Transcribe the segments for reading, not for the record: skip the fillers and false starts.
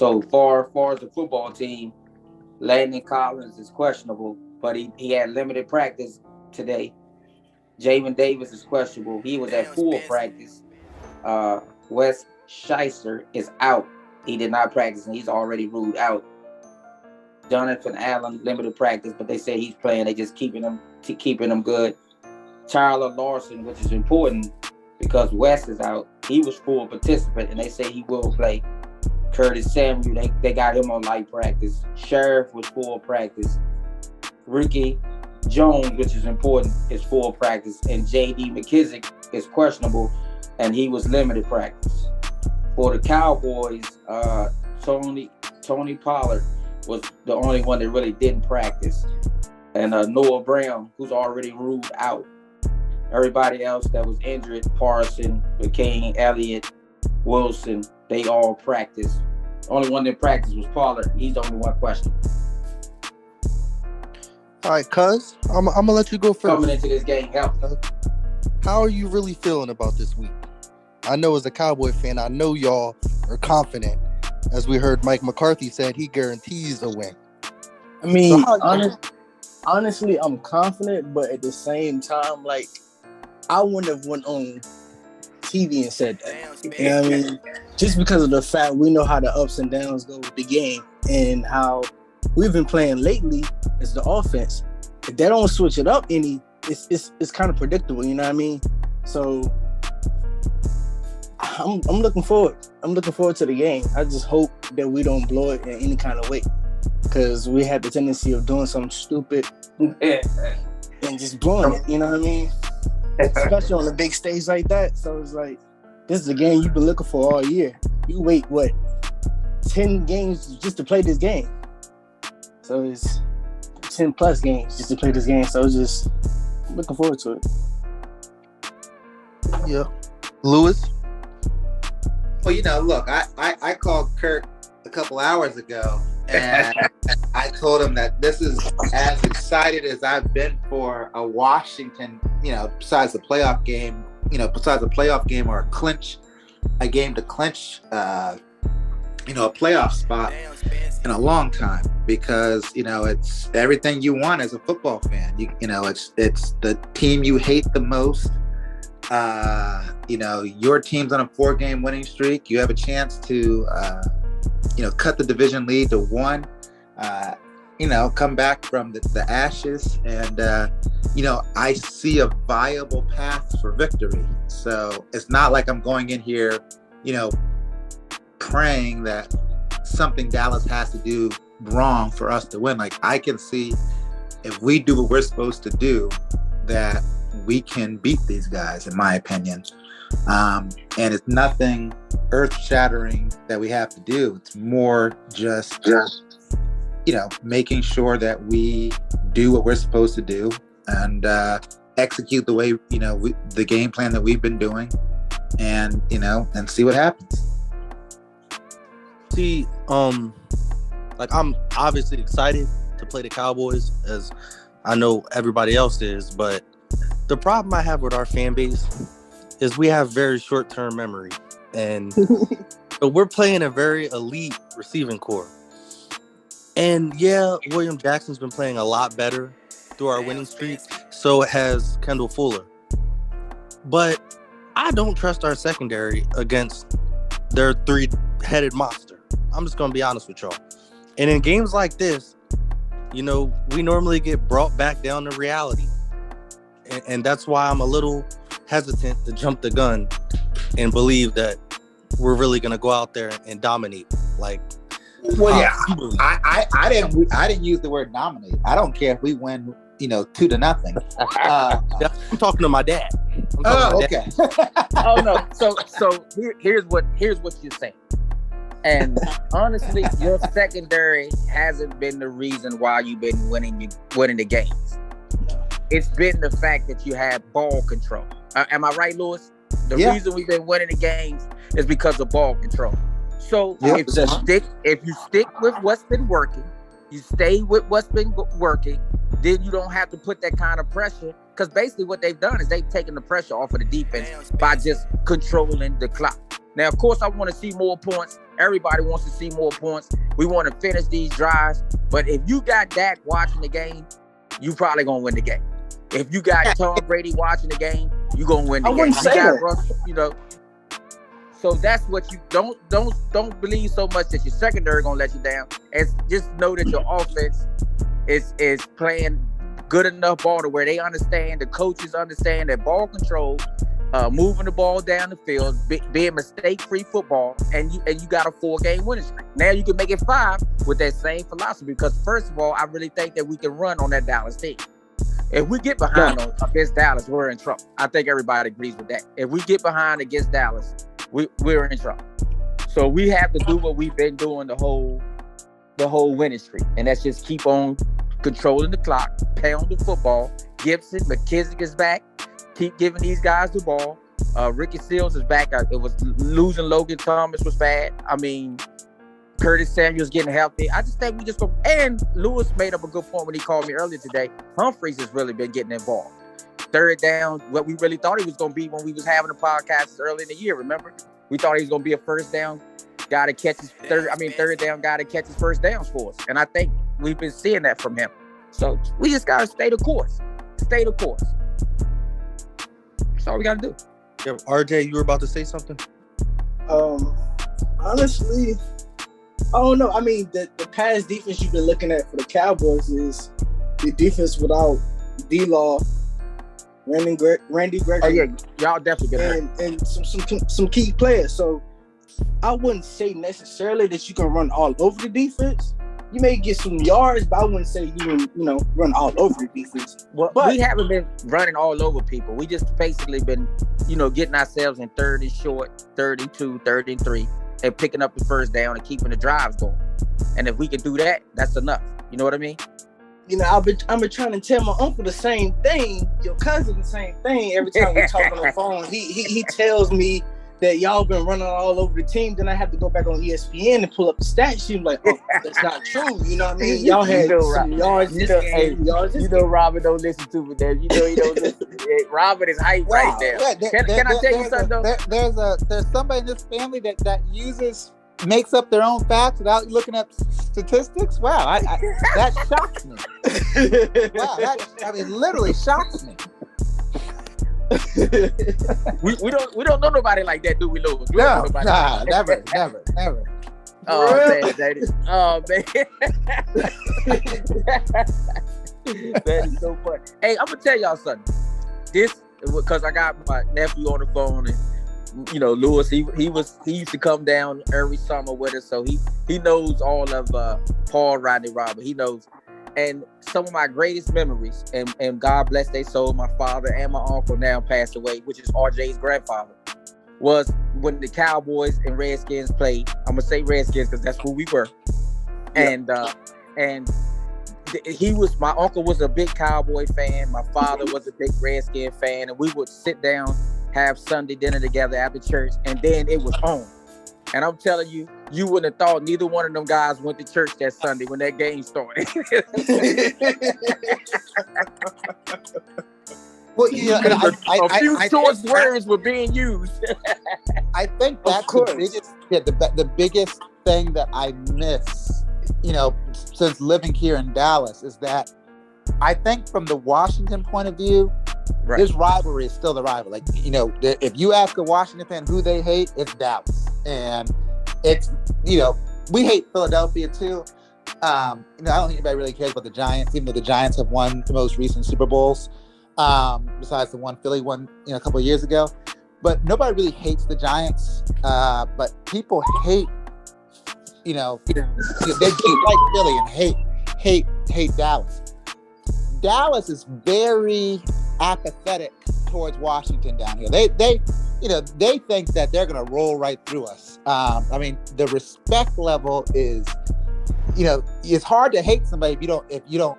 So far as the football team, Landon Collins is questionable, but he had limited practice today. Jamin Davis is questionable. He was at full practice. Wes Scheister is out. He did not practice, and he's already ruled out. Jonathan Allen, limited practice, but they say he's playing. They just keeping him good. Tyler Larson, which is important because Wes is out. He was full participant, and they say he will play. Curtis Samuel, they got him on light practice. Sheriff was full practice. Ricky Jones, which is important, is full practice. And J.D. McKissick is questionable, and he was limited practice. For the Cowboys, Tony Pollard was the only one that really didn't practice. And Noah Brown, who's already ruled out. Everybody else that was injured, Parson, McCain, Elliott, Wilson, they all practiced. The only one that practiced was Pollard. He's the only one question. All right, cuz, I'm going to let you go first. Coming into this game, how are you really feeling about this week? I know as a Cowboy fan, I know y'all are confident. As we heard Mike McCarthy said, he guarantees a win. I mean, honestly, I'm confident, but at the same time, like, I wouldn't have went on TV and said that. You know what I mean? Just because of the fact we know how the ups and downs go with the game and how we've been playing lately as the offense. If they don't switch it up it's kind of predictable, you know what I mean? So I'm looking forward. I'm looking forward to the game. I just hope that we don't blow it in any kind of way, because we had the tendency of doing something stupid and just blowing it, you know what I mean? Especially on a big stage like that. So it's like, this is a game you've been looking for all year. You wait, 10 games just to play this game. So it's 10 plus games just to play this game. So it's just, I'm looking forward to it. Yeah. Lewis? Well, look, I called Kurt a couple hours ago, and I told him that this is as excited as I've been for a Washington, besides the playoff game, or a game to clinch, a playoff spot in a long time, because, it's everything you want as a football fan. It's the team you hate the most. Your team's on a 4-game winning streak. You have a chance to, cut the division lead to 1, come back from the ashes. And, I see a viable path for victory. So it's not like I'm going in here, praying that something Dallas has to do wrong for us to win. Like, I can see if we do what we're supposed to do, that we can beat these guys, in my opinion. And it's nothing earth-shattering that we have to do. It's more just making sure that we do what we're supposed to do and execute the way, the game plan that we've been doing, and, and see what happens. See, I'm obviously excited to play the Cowboys, as I know everybody else is, but the problem I have with our fan base is we have very short-term memory, and so we're playing a very elite receiving core. And yeah, William Jackson's been playing a lot better through our winning streak. So has Kendall Fuller. But I don't trust our secondary against their 3-headed monster. I'm just going to be honest with y'all. And in games like this, we normally get brought back down to reality. And that's why I'm a little hesitant to jump the gun and believe that we're really going to go out there and dominate. Well, yeah, I didn't use the word dominate. I don't care if we win, 2-0. I'm talking to my dad. Okay. Oh no. So here's what you're saying. And honestly, your secondary hasn't been the reason why you've been winning the games. It's been the fact that you had ball control. Am I right, Lewis? The reason we've been winning the games is because of ball control. So if you stick with what's been working, you stay with what's been working, then you don't have to put that kind of pressure Because basically what they've done is they've taken the pressure off of the defense by just controlling the clock. Now, of course, I want to see more points. Everybody wants to see more points. We want to finish these drives. But if you got Dak watching the game, you probably going to win the game. If you got Tom Brady watching the game, you going to win the game. wouldn't say that. Russell, So that's what you don't believe so much that your secondary going to let you down. It's just know that your offense is playing good enough ball to where they understand, the coaches understand that ball control, moving the ball down the field, being mistake-free football, and you got a 4-game winning streak. Now you can make it 5 with that same philosophy because, first of all, I really think that we can run on that Dallas team. If we get behind against Dallas, we're in trouble. I think everybody agrees with that. If we get behind against Dallas, we're in trouble. So we have to do what we've been doing the whole winning streak, and that's just keep on controlling the clock, pound the football. Gibson, McKissick is back. Keep giving these guys the ball. Ricky Seals is back. It was losing Logan Thomas was bad. I mean, Curtis Samuel's getting healthy. I just think we just go. And Lewis made up a good point when he called me earlier today. Humphreys has really been getting involved. Third down, what we really thought he was going to be when we was having the podcast early in the year. Remember, we thought he was going to be a first down guy to catch his third down guy to catch his first downs for us. And I think we've been seeing that from him. So we just got to stay the course. Stay the course. That's all we got to do. Yeah, RJ, you were about to say something? Honestly, I don't know. I mean, the pass defense you've been looking at for the Cowboys is the defense without D-Law, Randy Gregory. Oh, yeah. Y'all definitely been hurt. And some key players. So I wouldn't say necessarily that you can run all over the defense. You may get some yards, but I wouldn't say you can, run all over the defense. Well, we haven't been running all over people. We just basically been, getting ourselves in 3rd and short, 3rd and 2, 3rd and 3, and picking up the first down and keeping the drives going. And if we can do that, that's enough. You know what I mean? I've been trying to tell my uncle the same thing, your cousin the same thing. Every time we talk on the phone, he tells me that y'all been running all over the team. Then I have to go back on ESPN and pull up the stat sheet. Like, oh, that's not true. You know what I mean? Y'all had some yards. Robert don't listen to me there. He don't listen. Robert is hype right there. Can I tell you something though? There's somebody in this family that makes up their own facts without looking at statistics. Wow, that shocks me. Wow, that literally shocks me. we don't know nobody like that, do we, Lewis? No, never. Oh man, that is so funny. Hey, I'm gonna tell y'all something. This because I got my nephew on the phone, and Lewis, he used to come down every summer with us, so he knows all of Paul Rodney Robert. He knows. And some of my greatest memories, and God bless their soul, my father and my uncle now passed away, which is RJ's grandfather, was when the Cowboys and Redskins played. I'm gonna say Redskins because that's who we were. And my uncle was a big Cowboy fan. My father was a big Redskin fan, and we would sit down, have Sunday dinner together after church, and then it was on. And I'm telling you, you wouldn't have thought neither one of them guys went to church that Sunday when that game started. Well, a few choice words were being used. I think that's the biggest thing that I miss, since living here in Dallas, is that I think from the Washington point of view, right, this rivalry is still the rival. Like, if you ask a Washington fan who they hate, it's Dallas. And it's, we hate Philadelphia too. I don't think anybody really cares about the Giants, even though the Giants have won the most recent Super Bowls, besides the one Philly won, a couple of years ago. But nobody really hates the Giants. But people hate, they like Philly and hate Dallas. Dallas is very apathetic towards Washington down here. They think that they're going to roll right through us. The respect level is, it's hard to hate somebody if you don't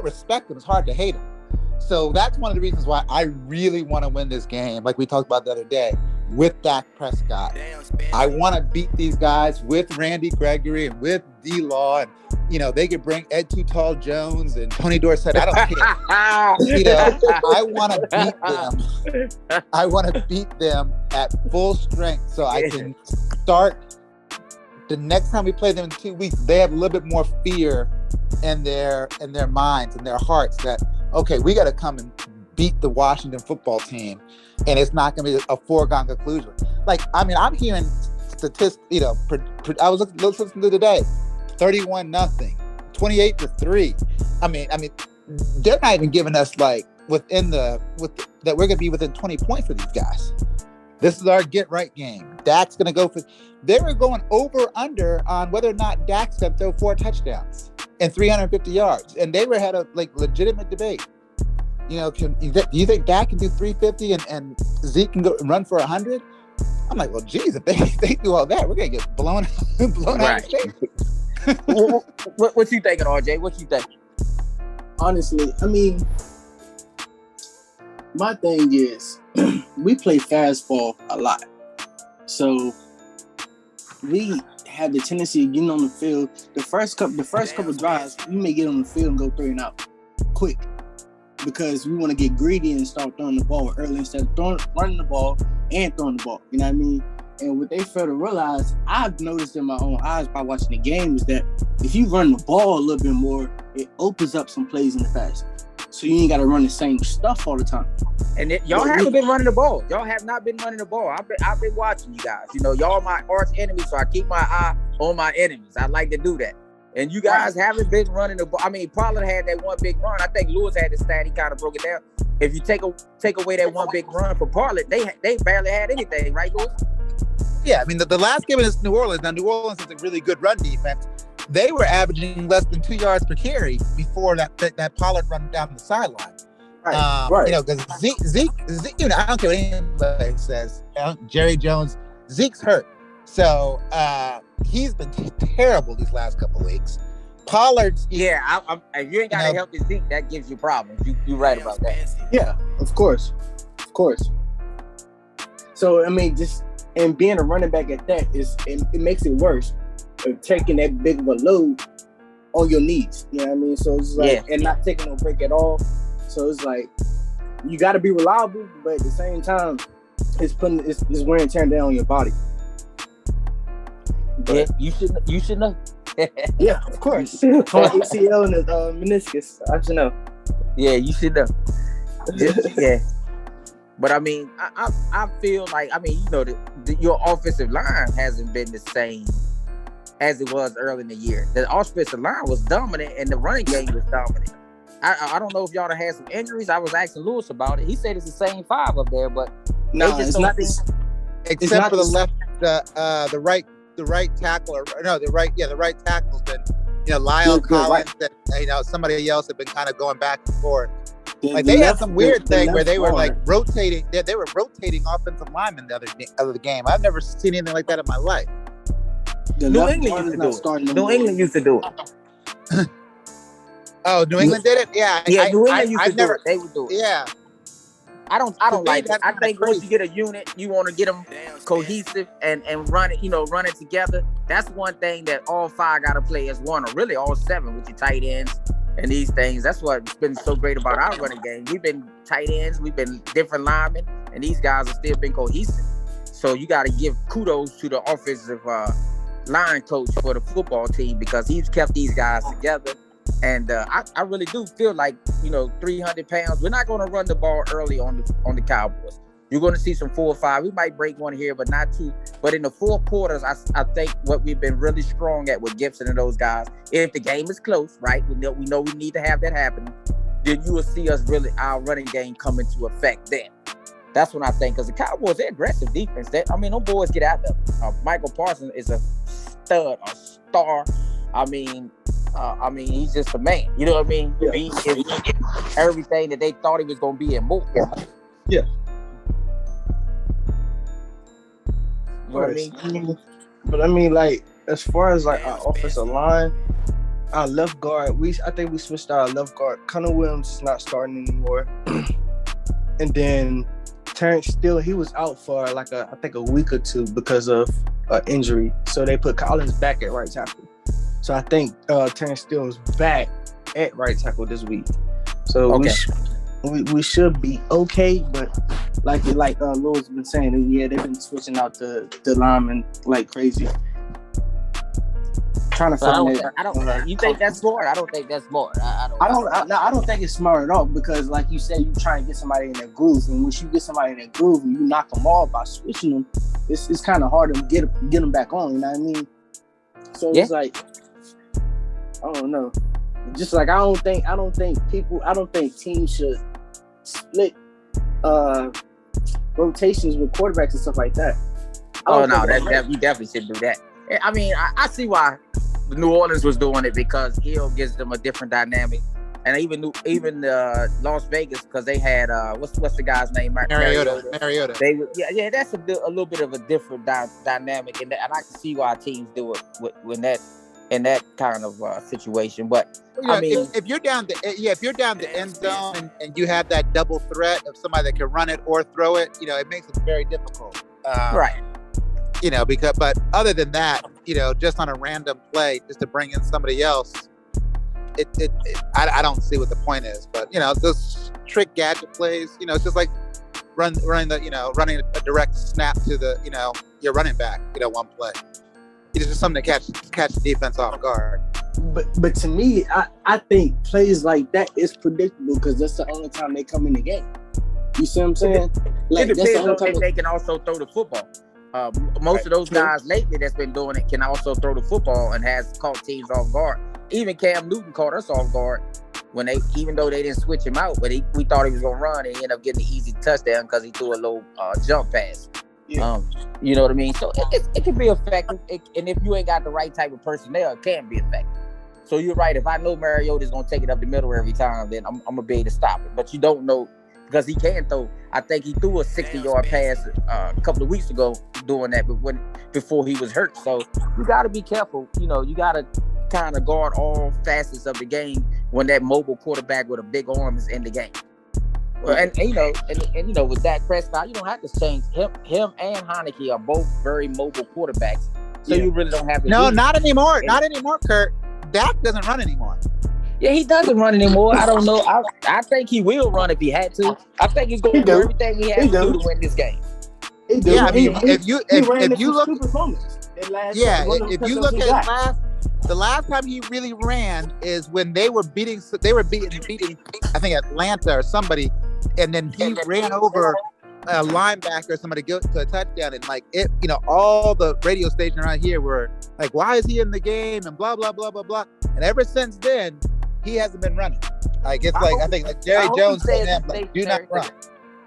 respect them, it's hard to hate them. So that's one of the reasons why I really want to win this game, like we talked about the other day, with Dak Prescott. I want to beat these guys with Randy Gregory and with D-Law and they could bring Ed Too Tall Jones and Tony Dorsett. I don't care. I want to beat them. I want to beat them at full strength so I can start. The next time we play them in 2 weeks, they have a little bit more fear in their minds and their hearts that, okay, we got to come and beat the Washington football team, and it's not going to be a foregone conclusion. Like, I mean, I'm hearing statistics. I was listening to today, 31-0, 28-3. I mean, they're not even giving us like that we're going to be within 20 points for these guys. This is our get right game. Dak's going to go for. They were going over under on whether or not Dak's going to throw 4 touchdowns and 350 yards, and they had a legitimate debate. Do you think Dak can do 350 and Zeke can go run for 100? I'm like, well, geez, if they do all that, we're gonna get blown out of shape. What you thinking, RJ? What you think? Honestly, I mean, my thing is we play fastball a lot, so we have the tendency of getting on the field. The first couple drives, we may get on the field and go 3 and out quick, because we want to get greedy and start throwing the ball early instead of running the ball and throwing the ball. You know what I mean? And what they fail to realize, I've noticed in my own eyes by watching the game, is that if you run the ball a little bit more, it opens up some plays in the pass. So you ain't got to run the same stuff all the time. And y'all haven't been running the ball. Y'all have not been running the ball. I've been watching you guys. Y'all my arch enemies, so I keep my eye on my enemies. I like to do that. And you guys haven't been running the ball. I mean, Pollard had that one big run. I think Lewis had the stat. He kind of broke it down. If you take away that one big run for Pollard, they barely had anything, right, Lewis? Yeah, I mean, the last game is New Orleans. Now, New Orleans is a really good run defense. They were averaging less than 2 yards per carry before that Pollard run down the sideline. Right. Because Zeke, I don't care what anybody says. Jerry Jones, Zeke's hurt. So he's been terrible these last couple of weeks. Pollard's... Yeah, if you ain't got to help his Zeke, that gives you problems. You're right about that. Yeah, of course. So, I mean, and being a running back at that, it makes it worse. Taking that big of a load on your knees. You know what I mean? So it's like, and not taking no break at all. So it's like, you got to be reliable, but at the same time, it's wear and tear down on your body. But you should know. Yeah, of course. ACL and the meniscus, I should know. Yeah, you should know. Yeah. But I mean, I feel like, I mean, your offensive line hasn't been the same as it was early in the year. The offensive line was dominant and the running game was dominant. I don't know if y'all have had some injuries. I was asking Lewis about it. He said it's the same 5 up there, but no, it's not. Except for the left, the right tackle, the right tackle's been, Lyle Collins, and somebody else had been kind of going back and forth. They had some weird thing where they were rotating. They were rotating offensive linemen the other game. I've never seen anything like that in my life. New England used to do it. Oh, New England did it? Yeah. New England used to do it. They would do it. Yeah. I don't like it. I think once you get a unit, you want to get them cohesive and run it, run it together. That's one thing that all 5 got to play as one, or really all 7 with your tight ends and these things. That's what's been so great about our running game. We've been tight ends, we've been different linemen, and these guys have still been cohesive. So you got to give kudos to the offensive line coach for the football team, because he's kept these guys together. And I really do feel like, 300 pounds. We're not going to run the ball early on the Cowboys. You're going to see some 4 or 5. We might break one here, but not 2. But in the 4 quarters, I think what we've been really strong at with Gibson and those guys, if the game is close, right, we know we need to have that happen, then you will see us really, our running game come into effect then. That's when I think, because the Cowboys, they're aggressive defense. Them boys get out there. Michael Parsons is a stud, a star. I mean, he's just a man. You know what I mean? Yeah. He is everything that they thought he was going to be and more. Yeah. You know what I mean? But I mean, like, as far as like our offensive line, our left guard, I think we switched our left guard. Connor Williams is not starting anymore. And then Terrence Steele, he was out for like I think a week or 2 because of injury. So they put Collins back at right tackle. So I think Terrence Steele is back at right tackle this week. So Okay. we should be okay, but like Lou's been saying, yeah, they've been switching out the linemen like crazy. Trying to find I don't. You think that's smart? I don't think that's smart. I don't think it's smart at all, because like you said, you try and get somebody in their groove, and once you get somebody in their groove and you knock them off by switching them, it's kind of hard to get them back on. You know what I mean? So it's like, I don't know. Just like I don't think teams should split rotations with quarterbacks and stuff like that. Oh no, you definitely should do that. I mean, I see why New Orleans was doing it, because Hill gives them a different dynamic, and even Las Vegas, because they had what's the guy's name? Mariota. They that's a little bit of a different dynamic, and I can see why teams do it when that in that kind of situation. But I mean, if you're down the end zone and you have that double threat of somebody that can run it or throw it, it makes it very difficult. Right. But other than that, just on a random play, just to bring in somebody else, I don't see what the point is. But those trick gadget plays, it's just like running a direct snap to the your running back, one play. It's just something to catch the defense off guard. But to me, I think plays like that is predictable, because that's the only time they come in the game. You see what I'm saying? Like, it depends on if they can also throw the football. Most of those guys lately that's been doing it can also throw the football and has caught teams off guard. Even Cam Newton caught us off guard even though they didn't switch him out, but we thought he was gonna run, and he ended up getting an easy touchdown because he threw a low jump pass. Yeah. You know what I mean? So it can be effective, and if you ain't got the right type of personnel, it can be effective. So you're right. If I know Mariota's gonna take it up the middle every time, then I'm gonna be able to stop it. But you don't know, because he can throw. I think he threw a 60-yard pass a couple of weeks ago doing that, before he was hurt. So you got to be careful. You got to kind of guard all facets of the game when that mobile quarterback with a big arm is in the game. Well, and with Dak Prescott, you don't have to change him and Heineke are both very mobile quarterbacks. So you really don't have to. No, not anymore. Not anymore, Kurt. Dak doesn't run anymore. Yeah, he doesn't run anymore. I don't know. I think he will run if he had to. I think he's going to do everything he has to do to win this game. Yeah, I mean, if you look, if you look at the last time he really ran is when they were beating I think Atlanta or somebody, and then he ran over a linebacker or somebody to a touchdown, and all the radio stations around here were like, why is he in the game, and blah blah blah blah blah. And ever since then, he hasn't been running. I think Jerry Jones told him, do not run.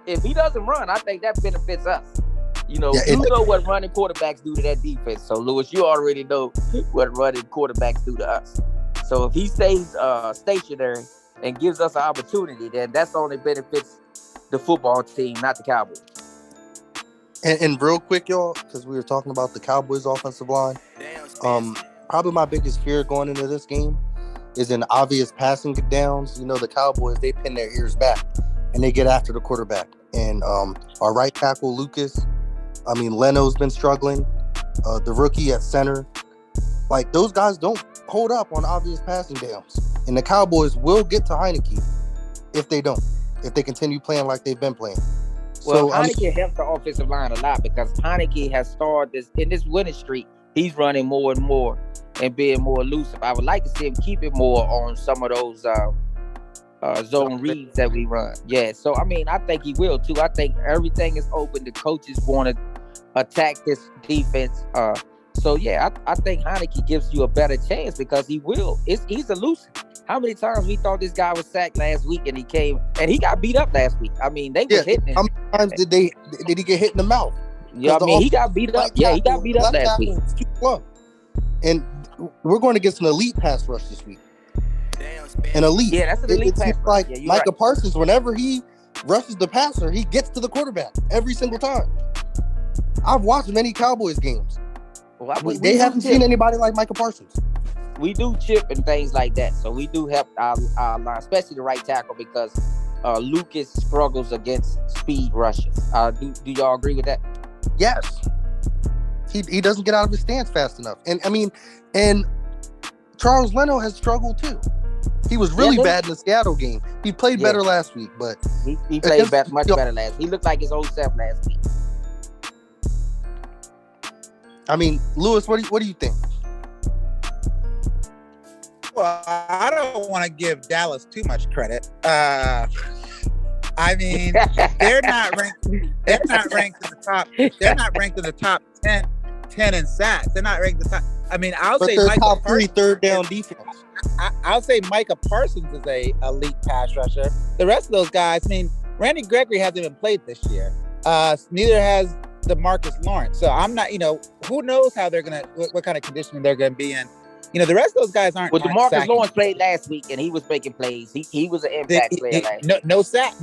If he doesn't run, I think that benefits us. You know what running quarterbacks do to that defense. So, Lewis, you already know what running quarterbacks do to us. So if he stays stationary and gives us an opportunity, then that's only benefits the football team, not the Cowboys. And real quick, y'all, because we were talking about the Cowboys offensive line, probably my biggest fear going into this game is in obvious passing downs. The Cowboys, they pin their ears back and they get after the quarterback. And our right tackle, Lucas, Leno's been struggling. The rookie at center, those guys don't hold up on obvious passing downs. And the Cowboys will get to Heineke if they continue playing like they've been playing. Well, Heineke helped the offensive line a lot, because Heineke has started this winning streak. He's running more and more and being more elusive. I would like to see him keep it more on some of those zone reads that we run. Yeah, so I think he will too. I think everything is open. The coaches want to attack this defense. So yeah, I think Heineke gives you a better chance, because he will. He's elusive. How many times we thought this guy was sacked last week, and he came and he got beat up last week? They was hitting him. How many times did he get hit in the mouth? Yeah, he got beat up. Yeah, he got beat up last week. And we're going to get some elite pass rush this week. An elite. Yeah, that's an elite pass rush. Like Micah Parsons, whenever he rushes the passer, he gets to the quarterback every single time. I've watched many Cowboys games. They haven't seen anybody like Micah Parsons. We do chip and things like that, so we do help our line, especially the right tackle, because Lucas struggles against speed rushes. Do y'all agree with that? Yes. He doesn't get out of his stance fast enough. And Charles Leno has struggled too. He was really bad in the Seattle game. He played better last week, but he played much better last week. He looked like his old self last week. I mean, Lewis, what do you think? Well, I don't want to give Dallas too much credit. I mean, they're not ranked in the top. They're not ranked in the top 10 in sacks. They're not ranked in the top. I mean, I'll say Micah top 3 third down defense. I'll say Micah Parsons is a elite pass rusher. The rest of those guys, I mean, Randy Gregory hasn't even played this year. Neither has DeMarcus Lawrence. So I'm not, who knows how they're gonna, what kind of conditioning they're gonna be in. The rest of those guys aren't. Well, DeMarcus Lawrence played last week and he was making plays. He was an impact player last week. No sacks.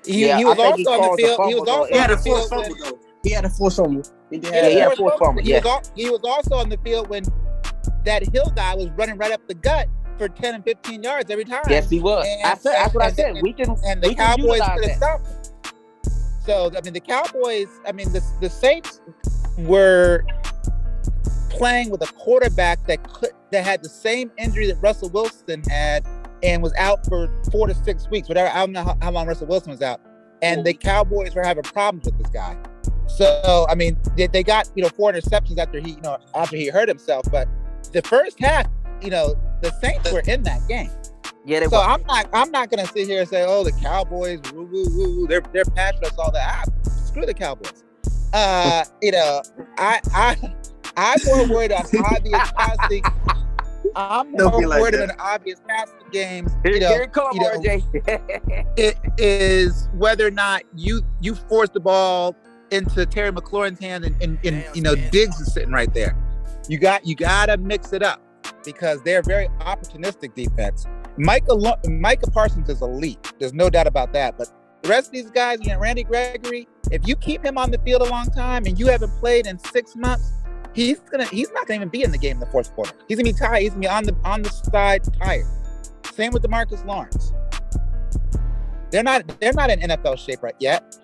He was also on the field. He was also he had a forced fumble though. He had a forced fumble. He had a forced fumble. He was also on the field when that Hill guy was running right up the gut for 10 and 15 yards every time. Yes, he was. That's what I said. And the Cowboys could have stopped him. So, I mean, the Cowboys, the Saints were playing with a quarterback that had the same injury that Russell Wilson had and was out for 4 to 6 weeks, whatever. I don't know how long Russell Wilson was out. And the Cowboys were having problems with this guy. So, I mean, they got, 4 interceptions after he hurt himself. But the first half, the Saints were in that game. Yeah, so I'm not gonna sit here and say, oh, the Cowboys, woo, woo, woo, they're pass rush, all that. Screw the Cowboys. I'm more worried on obvious passing. I'm more worried on obvious passing games. It is whether or not you force the ball into Terry McLaurin's hand and Diggs is sitting right there. You gotta mix it up because they're very opportunistic defense. Micah Parsons is elite. There's no doubt about that. But the rest of these guys, Randy Gregory, if you keep him on the field a long time and you haven't played in 6 months, he's not gonna even be in the game in the fourth quarter. He's gonna be tired. He's gonna be on the side tired. Same with DeMarcus Lawrence. They're not in NFL shape right yet.